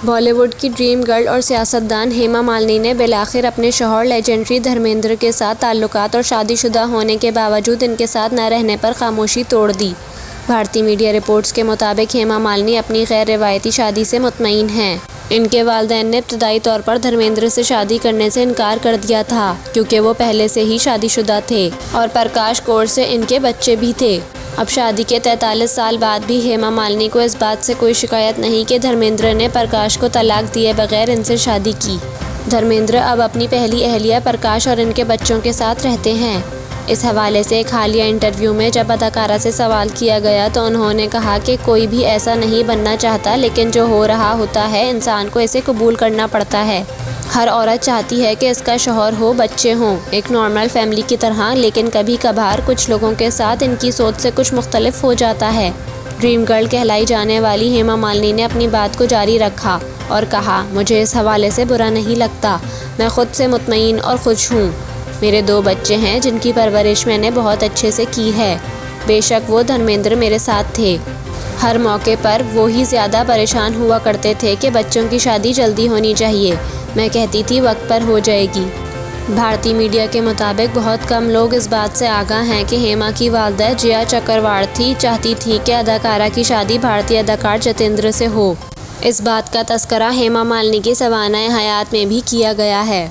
बॉलीवुड की dream girl और सियासतदान हेमा मालिनी ने बिलाखिर अपने शौहर लेजेंडरी धर्मेंद्र के साथ ताल्लुकात और शादीशुदा होने के बावजूद इनके साथ न रहने पर खामोशी तोड़ दी। भारतीय मीडिया रिपोर्ट्स के मुताबिक हेमा मालिनी अपनी गैर रिवायती शादी से मुतमईन हैं। इनके वालिदैन ने इब्तदाई तौर पर धर्मेंद्र से शादी करने से इनकार कर दिया था क्योंकि वो पहले से ही शादीशुदा थे और प्रकाश कौर से इनके बच्चे भी थे। अब शादी के 43 साल बाद भी हेमा मालिनी को इस बात से कोई शिकायत नहीं कि धर्मेंद्र ने प्रकाश को तलाक दिए बगैर इनसे शादी की। धर्मेंद्र अब अपनी पहली अहलिया प्रकाश और इनके बच्चों के साथ रहते हैं। इस हवाले से एक हालिया इंटरव्यू में जब अदाकारा से सवाल किया गया तो उन्होंने कहा कि कोई भी ऐसा नहीं बनना चाहता, लेकिन जो हो रहा होता है इंसान को इसे कबूल करना पड़ता है। हर औरत चाहती है कि इसका शौहर हो, बच्चे हों, एक नॉर्मल फैमिली की तरह, लेकिन कभी कभार कुछ लोगों के साथ इनकी सोच से कुछ मुख्तलिफ हो जाता है। ड्रीम गर्ल कहलाई जाने वाली हेमा मालिनी ने अपनी बात को जारी रखा और कहा, मुझे इस हवाले से बुरा नहीं लगता। मैं खुद से मुतमईन और खुश हूँ। मेरे 2 बच्चे हैं जिनकी परवरिश मैंने बहुत अच्छे से की है। बेशक वो धर्मेंद्र मेरे साथ थे। हर मौके पर वो ही ज़्यादा परेशान हुआ करते थे कि बच्चों की शादी जल्दी होनी चाहिए। मैं कहती थी वक्त पर हो जाएगी। भारतीय मीडिया के मुताबिक बहुत कम लोग इस बात से आगाह हैं कि हेमा की वालिदा जिया चक्रवर्ती चाहती थी कि अदाकारा की शादी भारतीय अदाकार जितेंद्र से हो। इस बात का तस्करा हेमा मालिनी की सवानाए हयात में भी किया गया है।